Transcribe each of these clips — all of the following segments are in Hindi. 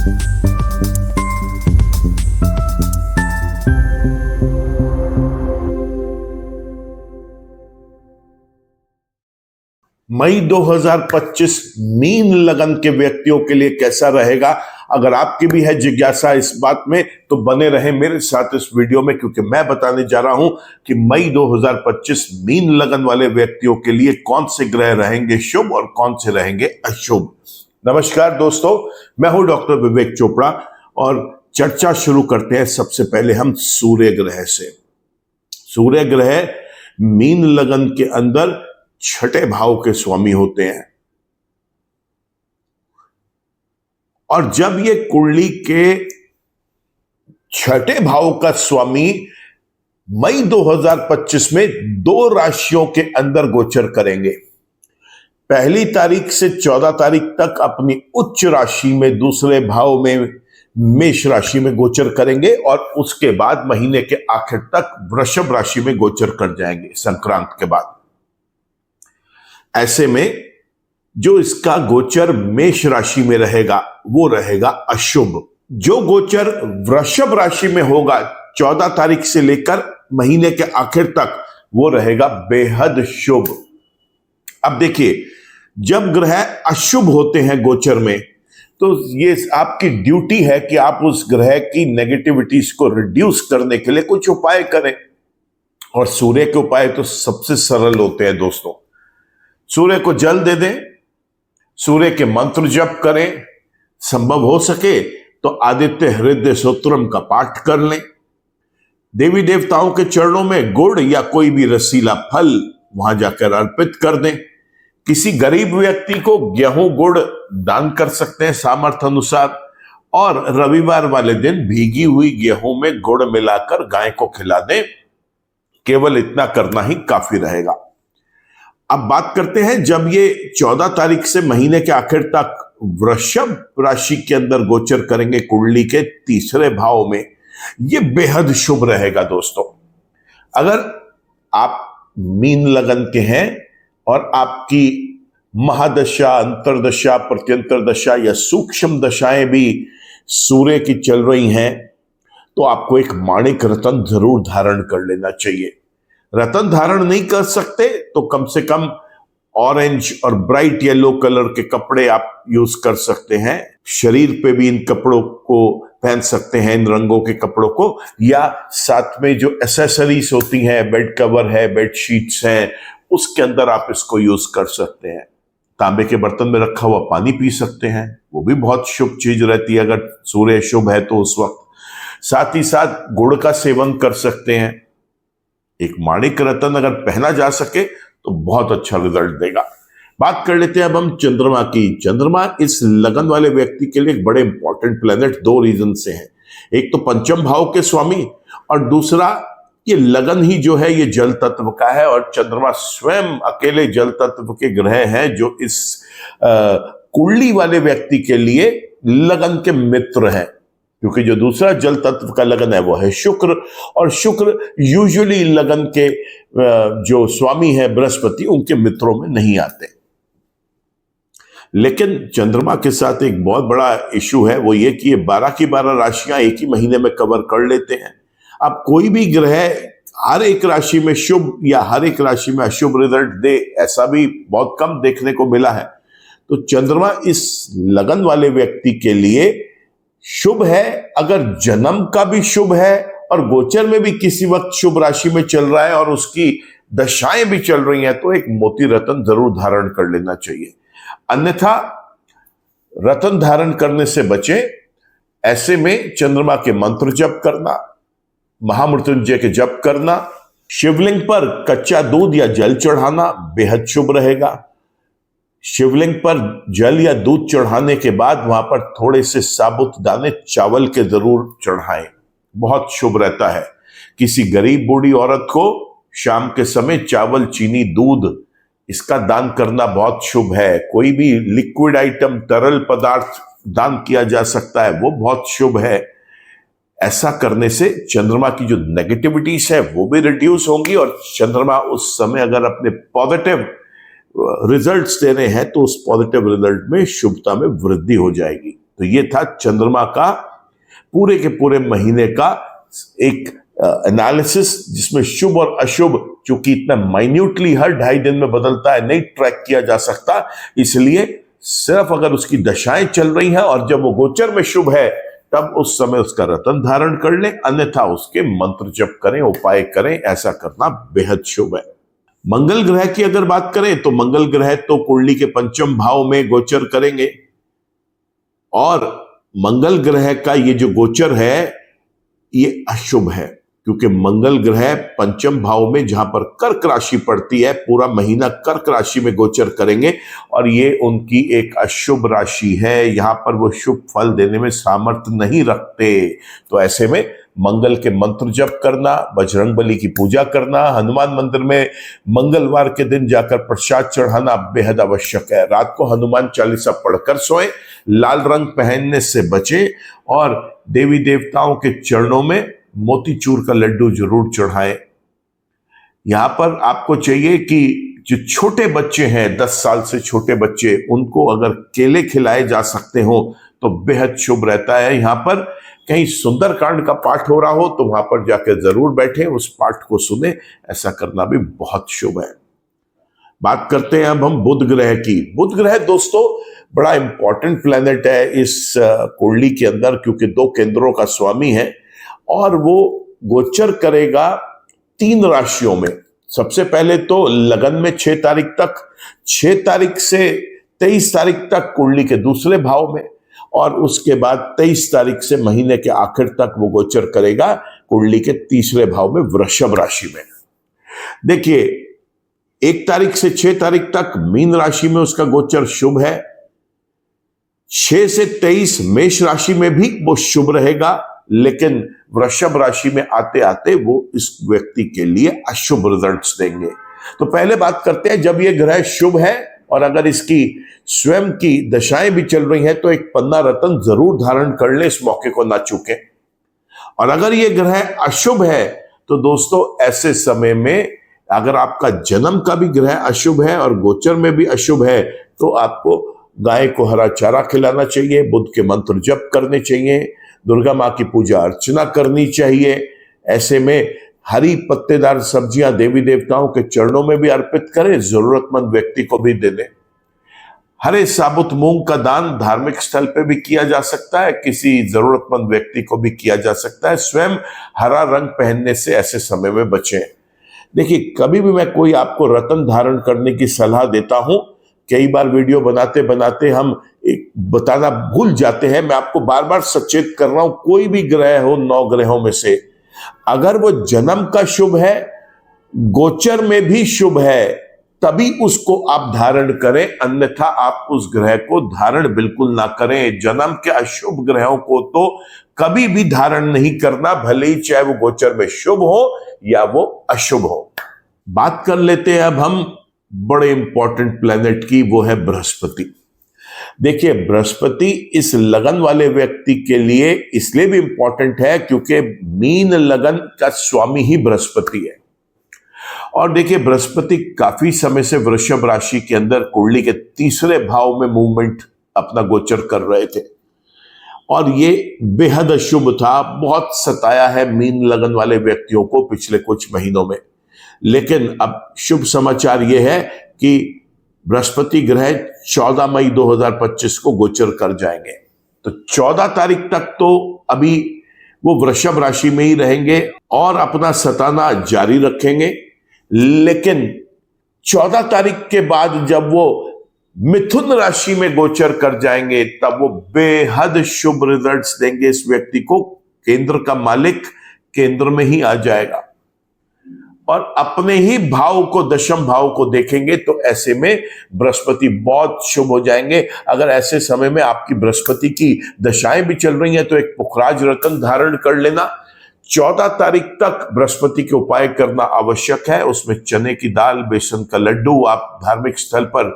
मई 2025 मीन लगन के व्यक्तियों के लिए कैसा रहेगा? अगर आपकी भी है जिज्ञासा इस बात में तो बने रहें मेरे साथ इस वीडियो में, क्योंकि मैं बताने जा रहा हूं कि मई 2025 मीन लगन वाले व्यक्तियों के लिए कौन से ग्रह रहेंगे शुभ और कौन से रहेंगे अशुभ। नमस्कार दोस्तों, मैं हूं डॉक्टर विवेक चोपड़ा और चर्चा शुरू करते हैं सबसे पहले हम सूर्य ग्रह से। सूर्य ग्रह मीन लगन के अंदर छठे भाव के स्वामी होते हैं और जब ये कुंडली के छठे भाव का स्वामी मई 2025 में 2 राशियों के अंदर गोचर करेंगे। 1 तारीख से 14 तारीख तक अपनी उच्च राशि में दूसरे भाव में मेष राशि में गोचर करेंगे और उसके बाद महीने के आखिर तक वृषभ राशि में गोचर कर जाएंगे संक्रांत के बाद। ऐसे में जो इसका गोचर मेष राशि में रहेगा वो रहेगा अशुभ। जो गोचर वृषभ राशि में होगा 14 तारीख से लेकर महीने के आखिर तक वो रहेगा बेहद शुभ। अब देखिए, जब ग्रह अशुभ होते हैं गोचर में तो ये आपकी ड्यूटी है कि आप उस ग्रह की नेगेटिविटीज को रिड्यूस करने के लिए कुछ उपाय करें। और सूर्य के उपाय तो सबसे सरल होते हैं दोस्तों। सूर्य को जल दे दें, सूर्य के मंत्र जप करें, संभव हो सके तो आदित्य हृदय स्तोत्रम का पाठ कर लें। देवी देवताओं के चरणों में गुड़ या कोई भी रसीला फल वहां जाकर अर्पित कर दें। किसी गरीब व्यक्ति को गेहूं गुड़ दान कर सकते हैं सामर्थ्य अनुसार, और रविवार वाले दिन भीगी हुई गेहूं में गुड़ मिलाकर गाय को खिला दें। केवल इतना करना ही काफी रहेगा। अब बात करते हैं, जब ये 14 तारीख से महीने के आखिर तक वृषभ राशि के अंदर गोचर करेंगे कुंडली के तीसरे भाव में, ये बेहद शुभ रहेगा दोस्तों। अगर आप मीन लगन के हैं और आपकी महादशा, अंतरदशा, प्रत्यंतर दशा या सूक्ष्म दशाएं भी सूर्य की चल रही हैं तो आपको एक माणिक रत्न जरूर धारण कर लेना चाहिए। रत्न धारण नहीं कर सकते तो कम से कम ऑरेंज और ब्राइट येलो कलर के कपड़े आप यूज कर सकते हैं। शरीर पे भी इन कपड़ों को पहन सकते हैं, इन रंगों के कपड़ों को, या साथ में जो एसेसरीज होती हैं, बेड कवर है, बेड शीट्स हैं, उसके अंदर आप इसको यूज कर सकते हैं। तांबे के बर्तन में रखा हुआ पानी पी सकते हैं, वो भी बहुत शुभ चीज रहती है अगर सूर्य शुभ है तो उस वक्त। साथ ही साथ गुड़ का सेवन कर सकते हैं। एक माणिक रत्न अगर पहना जा सके तो बहुत अच्छा रिजल्ट देगा। बात कर लेते हैं अब हम चंद्रमा की। चंद्रमा इस लगन वाले व्यक्ति के लिए एक बड़े इंपॉर्टेंट प्लेनेट 2 रीजन से है। एक तो पंचम भाव के स्वामी और दूसरा ये लगन ही जो है ये जल तत्व का है और चंद्रमा स्वयं अकेले जल तत्व के ग्रह हैं जो इस कुंडली वाले व्यक्ति के लिए लगन के मित्र हैं। क्योंकि जो दूसरा जल तत्व का लगन है वो है शुक्र, और शुक्र यूजुअली लगन के जो स्वामी है बृहस्पति उनके मित्रों में नहीं आते। लेकिन चंद्रमा के साथ एक बहुत बड़ा इशू है, वो ये कि ये 12 की 12 राशियां एक ही महीने में कवर कर लेते हैं। अब कोई भी ग्रह हर एक राशि में शुभ या हर एक राशि में अशुभ रिजल्ट दे, ऐसा भी बहुत कम देखने को मिला है। तो चंद्रमा इस लगन वाले व्यक्ति के लिए शुभ है। अगर जन्म का भी शुभ है और गोचर में भी किसी वक्त शुभ राशि में चल रहा है और उसकी दशाएं भी चल रही हैं तो एक मोती रत्न जरूर धारण कर लेना चाहिए। अन्यथा रत्न धारण करने से बचें। ऐसे में चंद्रमा के मंत्र जप करना, महामृत्युंजय के जप करना, शिवलिंग पर कच्चा दूध या जल चढ़ाना बेहद शुभ रहेगा। शिवलिंग पर जल या दूध चढ़ाने के बाद वहां पर थोड़े से साबुत दाने चावल के जरूर चढ़ाएं, बहुत शुभ रहता है। किसी गरीब बूढ़ी औरत को शाम के समय चावल, चीनी, दूध इसका दान करना बहुत शुभ है। कोई भी लिक्विड आइटम, तरल पदार्थ दान किया जा सकता है, वो बहुत शुभ है। ऐसा करने से चंद्रमा की जो नेगेटिविटीज है वो भी रिड्यूस होंगी और चंद्रमा उस समय अगर अपने पॉजिटिव रिजल्ट्स दे रहे हैं तो उस पॉजिटिव रिजल्ट में शुभता में वृद्धि हो जाएगी। तो ये था चंद्रमा का पूरे के पूरे महीने का एक एनालिसिस, जिसमें शुभ और अशुभ चूंकि इतना माइन्यूटली हर 2.5 दिन में बदलता है, नहीं ट्रैक किया जा सकता, इसलिए सिर्फ अगर उसकी दशाएं चल रही हैं और जब वो गोचर में शुभ है तब उस समय उसका रत्न धारण कर ले, अन्यथा उसके मंत्र जप करें, उपाय करें, ऐसा करना बेहद शुभ है। मंगल ग्रह की अगर बात करें तो मंगल ग्रह तो कुंडली के 5वें भाव में गोचर करेंगे, और मंगल ग्रह का ये जो गोचर है ये अशुभ है, क्योंकि मंगल ग्रह 5वें भाव में जहां पर कर्क राशि पड़ती है, पूरा महीना कर्क राशि में गोचर करेंगे, और ये उनकी एक अशुभ राशि है। यहां पर वो शुभ फल देने में सामर्थ्य नहीं रखते। तो ऐसे में मंगल के मंत्र जप करना, बजरंगबली की पूजा करना, हनुमान मंदिर में मंगलवार के दिन जाकर प्रसाद चढ़ाना बेहद आवश्यक है। रात को हनुमान चालीसा पढ़कर सोएं, लाल रंग पहनने से बचें, और देवी देवताओं के चरणों में मोतीचूर का लड्डू जरूर चढ़ाएं। यहां पर आपको चाहिए कि जो छोटे बच्चे हैं, 10 साल से छोटे बच्चे, उनको अगर केले खिलाए जा सकते हो तो बेहद शुभ रहता है। यहां पर कहीं सुंदरकांड का पाठ हो रहा हो तो वहां पर जाकर जरूर बैठे, उस पाठ को सुने, ऐसा करना भी बहुत शुभ है। बात करते हैं अब हम बुध ग्रह की। बुध ग्रह दोस्तों बड़ा इंपॉर्टेंट प्लैनेट है इस कुंडली के अंदर, क्योंकि 2 केंद्रों का स्वामी है, और वो गोचर करेगा 3 राशियों में। सबसे पहले तो लगन में 6 तारीख तक, 6 तारीख से 23 तारीख तक कुंडली के दूसरे भाव में, और उसके बाद 23 तारीख से महीने के आखिर तक वो गोचर करेगा कुंडली के तीसरे भाव में, वृषभ राशि में। देखिए 1 तारीख से 6 तारीख तक मीन राशि में उसका गोचर शुभ है। 6 से 23 मेष राशि में भी वो शुभ रहेगा, लेकिन वृषभ राशि में आते आते वो इस व्यक्ति के लिए अशुभ रिजल्ट्स देंगे। तो पहले बात करते हैं, जब ये ग्रह शुभ है और अगर इसकी स्वयं की दशाएं भी चल रही हैं तो एक पन्ना रत्न जरूर धारण कर ले, इस मौके को ना चूके। और अगर ये ग्रह अशुभ है तो दोस्तों ऐसे समय में अगर आपका जन्म का भी ग्रह अशुभ है और गोचर में भी अशुभ है तो आपको गाय को हरा चारा खिलाना चाहिए, बुध के मंत्र जप करने चाहिए, दुर्गा माँ की पूजा अर्चना करनी चाहिए। ऐसे में हरी पत्तेदार सब्जियां देवी देवताओं के चरणों में भी अर्पित करें, जरूरतमंद व्यक्ति को भी दे दें। हरे साबुत मूंग का दान धार्मिक स्थल पे भी किया जा सकता है, किसी जरूरतमंद व्यक्ति को भी किया जा सकता है। स्वयं हरा रंग पहनने से ऐसे समय में बचें। देखिए कभी भी मैं कोई आपको रत्न धारण करने की सलाह देता हूं, कई बार वीडियो बनाते बनाते हम एक बताना भूल जाते हैं। मैं आपको बार बार सचेत कर रहा हूं, कोई भी ग्रह हो 9 ग्रहों में से, अगर वो जन्म का शुभ है, गोचर में भी शुभ है, तभी उसको आप धारण करें, अन्यथा आप उस ग्रह को धारण बिल्कुल ना करें। जन्म के अशुभ ग्रहों को तो कभी भी धारण नहीं करना, भले ही चाहे वो गोचर में शुभ हो या वो अशुभ हो। बात कर लेते हैं अब हम बड़े इंपॉर्टेंट प्लेनेट की, वो है बृहस्पति। देखिए बृहस्पति इस लगन वाले व्यक्ति के लिए इसलिए भी इंपॉर्टेंट है क्योंकि मीन लगन का स्वामी ही बृहस्पति है। और देखिए बृहस्पति काफी समय से वृषभ राशि के अंदर कुंडली के तीसरे भाव में मूवमेंट अपना गोचर कर रहे थे, और ये बेहद अशुभ था, बहुत सताया है मीन लगन वाले व्यक्तियों को पिछले कुछ महीनों में। लेकिन अब शुभ समाचार यह है कि बृहस्पति ग्रह 14 मई 2025 को गोचर कर जाएंगे। तो 14 तारीख तक तो अभी वो वृषभ राशि में ही रहेंगे और अपना सताना जारी रखेंगे, लेकिन 14 तारीख के बाद जब वो मिथुन राशि में गोचर कर जाएंगे तब वो बेहद शुभ रिजल्ट्स देंगे इस व्यक्ति को। केंद्र का मालिक केंद्र में ही आ जाएगा और अपने ही भाव को, दशम भाव को देखेंगे, तो ऐसे में बृहस्पति बहुत शुभ हो जाएंगे। अगर ऐसे समय में आपकी बृहस्पति की दशाएं भी चल रही हैं तो एक पुखराज रत्न धारण कर लेना। 14 तारीख तक बृहस्पति के उपाय करना आवश्यक है। उसमें चने की दाल, बेसन का लड्डू आप धार्मिक स्थल पर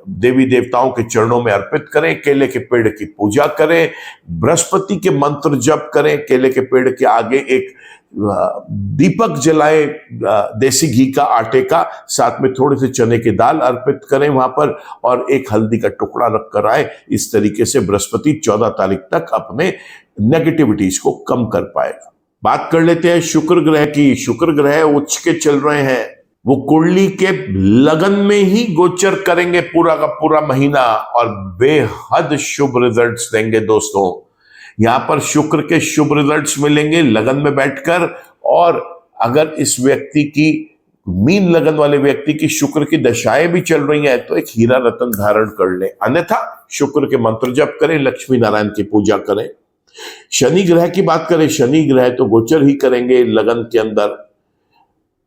देवी देवताओं के चरणों में अर्पित करें, केले के पेड़ की पूजा करें, बृहस्पति के मंत्र जप करें, केले के पेड़ के आगे एक दीपक जलाए देसी घी का, आटे का, साथ में थोड़े से चने की दाल अर्पित करें वहां पर, और एक हल्दी का टुकड़ा रख कर आए। इस तरीके से बृहस्पति 14 तारीख तक अपने नेगेटिविटीज को कम कर पाएगा। बात कर लेते हैं शुक्र ग्रह की। शुक्र ग्रह उच्च के चल रहे हैं, वो कुंडली के लगन में ही गोचर करेंगे पूरा का पूरा महीना और बेहद शुभ रिजल्ट्स देंगे दोस्तों। यहां पर शुक्र के शुभ रिजल्ट्स मिलेंगे लगन में बैठकर, और अगर इस व्यक्ति की, मीन लगन वाले व्यक्ति की शुक्र की दशाएं भी चल रही हैं तो एक हीरा रतन धारण कर ले, अन्यथा शुक्र के मंत्र जप करें, लक्ष्मी नारायण की पूजा करें। शनि ग्रह की बात करें, शनि ग्रह तो गोचर ही करेंगे लगन के अंदर।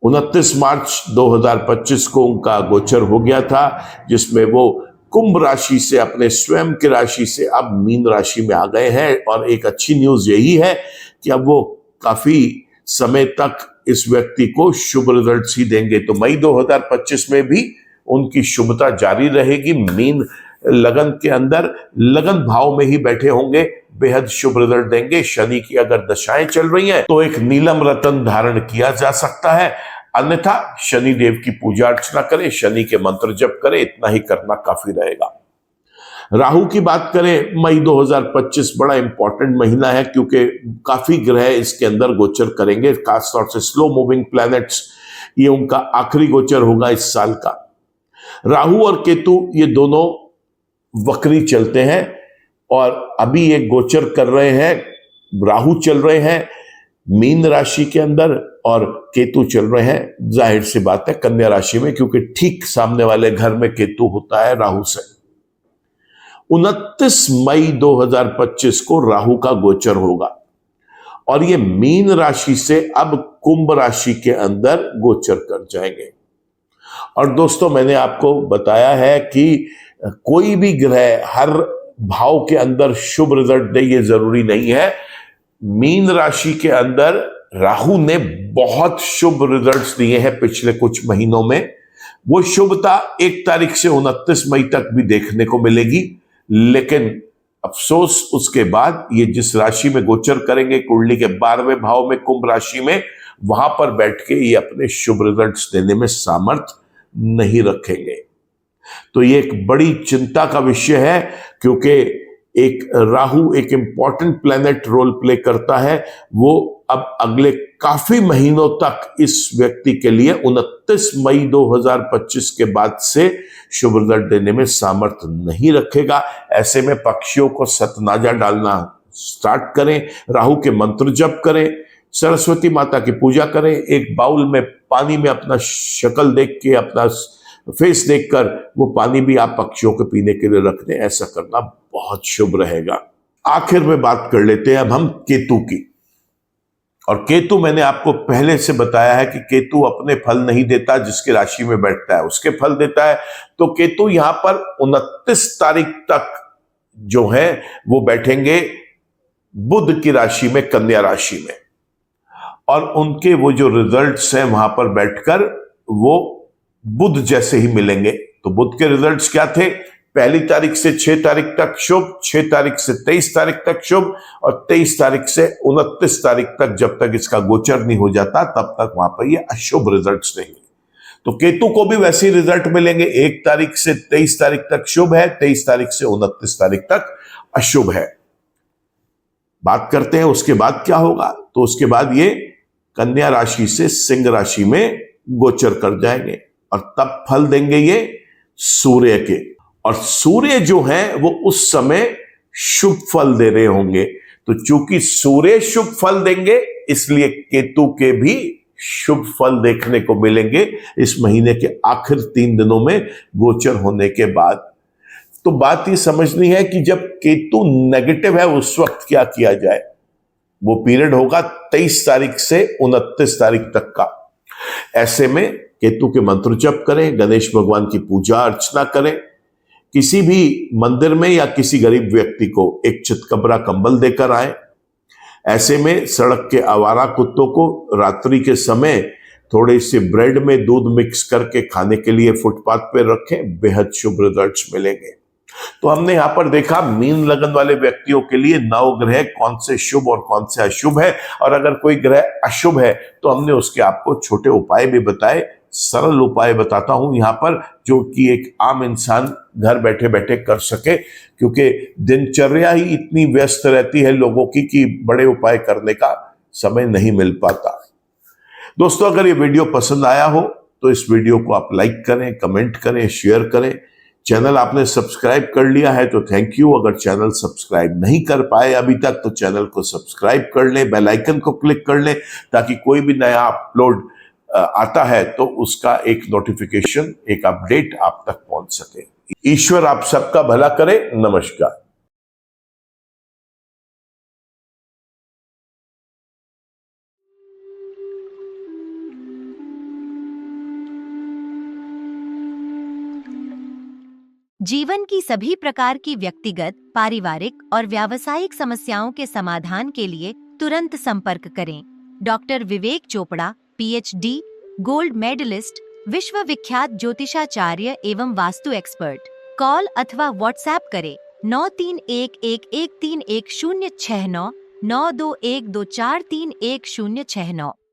29 मार्च 2025 को उनका गोचर हो गया था, जिसमें वो कुंभ राशि से, अपने स्वयं की राशि से अब मीन राशि में आ गए हैं। और एक अच्छी न्यूज यही है कि अब वो काफी समय तक इस व्यक्ति को शुभ रिजल्ट्स ही देंगे। तो मई 2025 में भी उनकी शुभता जारी रहेगी। मीन लगन के अंदर लगन भाव में ही बैठे होंगे, बेहद शुभ रिजल्ट देंगे। शनि की अगर दशाएं चल रही हैं तो एक नीलम रतन धारण किया जा सकता है, अन्यथा शनि देव की पूजा अर्चना करें, शनि के मंत्र जप करें, इतना ही करना काफी रहेगा। राहु की बात करें, मई 2025 बड़ा इंपॉर्टेंट महीना है क्योंकि काफी ग्रह इसके अंदर गोचर करेंगे, खासतौर से स्लो मूविंग प्लैनेट्स। ये उनका आखिरी गोचर होगा इस साल का। राहु और केतु ये दोनों वक्री चलते हैं और अभी ये गोचर कर रहे हैं। राहु चल रहे हैं मीन राशि के अंदर और केतु चल रहे हैं, जाहिर सी बात है, कन्या राशि में, क्योंकि ठीक सामने वाले घर में केतु होता है राहु से। 29 मई 2025 को राहु का गोचर होगा और ये मीन राशि से अब कुंभ राशि के अंदर गोचर कर जाएंगे। और दोस्तों, मैंने आपको बताया है कि कोई भी ग्रह हर भाव के अंदर शुभ रिजल्ट दे, ये जरूरी नहीं है। मीन राशि के अंदर राहु ने बहुत शुभ रिजल्ट्स दिए हैं पिछले कुछ महीनों में। वो शुभता 1 तारीख से 29 मई तक भी देखने को मिलेगी, लेकिन अफसोस उसके बाद ये जिस राशि में गोचर करेंगे, कुंडली के 12वें भाव में, कुंभ राशि में, वहां पर बैठ के ये अपने शुभ रिजल्ट्स देने में सामर्थ नहीं रखेंगे। तो ये एक बड़ी चिंता का विषय है, क्योंकि एक राहु एक इंपॉर्टेंट प्लैनेट रोल प्ले करता है। वो अब अगले काफी महीनों तक इस व्यक्ति के लिए 29 मई 2025 के बाद से शुभ रिजल्ट देने में सामर्थ्य नहीं रखेगा। ऐसे में पक्षियों को सतनाजा डालना स्टार्ट करें, राहु के मंत्र जप करें, सरस्वती माता की पूजा करें, एक बाउल में पानी में अपना शक्ल देख के, अपना फेस देखकर वो पानी भी आप पक्षियों के पीने के लिए रख दें। ऐसा करना बहुत शुभ रहेगा। आखिर में बात कर लेते हैं अब हम केतु की। और केतु, मैंने आपको पहले से बताया है कि केतु अपने फल नहीं देता, जिसके राशि में बैठता है उसके फल देता है। तो केतु यहां पर 29 तारीख तक जो है वो बैठेंगे बुध की राशि में, कन्या राशि में, और उनके वो जो रिजल्ट्स हैं वहां पर बैठकर वो बुध जैसे ही मिलेंगे। तो बुध के रिजल्ट्स क्या थे? 1 तारीख से 6 तारीख तक शुभ, 6 तारीख से 23 तारीख तक शुभ, और 23 तारीख से 29 तारीख तक, जब तक इसका गोचर नहीं हो जाता तब तक वहां पर ये अशुभ रिजल्ट्स देंगे। तो केतु को भी वैसे ही रिजल्ट मिलेंगे। 1 तारीख से 23 तारीख तक शुभ है, 23 तारीख से 29 तारीख तक अशुभ है। बात करते हैं उसके बाद क्या होगा। तो उसके बाद ये कन्या राशि से सिंह राशि में गोचर कर जाएंगे और तब फल देंगे ये सूर्य के। और सूर्य जो है वो उस समय शुभ फल दे रहे होंगे। तो चूंकि सूर्य शुभ फल देंगे, इसलिए केतु के भी शुभ फल देखने को मिलेंगे इस महीने के आखिर 3 दिनों में गोचर होने के बाद। तो बात ये समझनी है कि जब केतु नेगेटिव है उस वक्त क्या किया जाए। वो पीरियड होगा 23 तारीख से 29 तारीख तक का। ऐसे में केतु के मंत्र जप करें, गणेश भगवान की पूजा अर्चना करें, किसी भी मंदिर में या किसी गरीब व्यक्ति को एक चितकबरा कंबल देकर आए। ऐसे में सड़क के आवारा कुत्तों को रात्रि के समय थोड़े से ब्रेड में दूध मिक्स करके खाने के लिए फुटपाथ पे रखें, बेहद शुभ रिजल्ट्स मिलेंगे। तो हमने यहां पर देखा मीन लगन वाले व्यक्तियों के लिए 9 ग्रह कौन से शुभ और कौन से अशुभ है, और अगर कोई ग्रह अशुभ है तो हमने उसके आपको छोटे उपाय भी बताए। सरल उपाय बताता हूं यहां पर, जो कि एक आम इंसान घर बैठे बैठे कर सके, क्योंकि दिनचर्या ही इतनी व्यस्त रहती है लोगों की कि बड़े उपाय करने का समय नहीं मिल पाता। दोस्तों, अगर ये वीडियो पसंद आया हो तो इस वीडियो को आप लाइक करें, कमेंट करें, शेयर करें। चैनल आपने सब्सक्राइब कर लिया है तो थैंक यू। अगर चैनल सब्सक्राइब नहीं कर पाए अभी तक तो चैनल को सब्सक्राइब कर लें, बेल आइकन को क्लिक कर लें, ताकि कोई भी नया अपलोड आता है तो उसका एक नोटिफिकेशन, एक अपडेट आप तक पहुंच सके। ईश्वर आप सबका भला करे। नमस्कार। जीवन की सभी प्रकार की व्यक्तिगत, पारिवारिक और व्यावसायिक समस्याओं के समाधान के लिए तुरंत संपर्क करें। डॉक्टर विवेक चोपड़ा, पीएचडी, गोल्ड मेडलिस्ट, विश्व विख्यात ज्योतिषाचार्य एवं वास्तु एक्सपर्ट। कॉल अथवा व्हाट्सएप करें 9311131069 9212243169।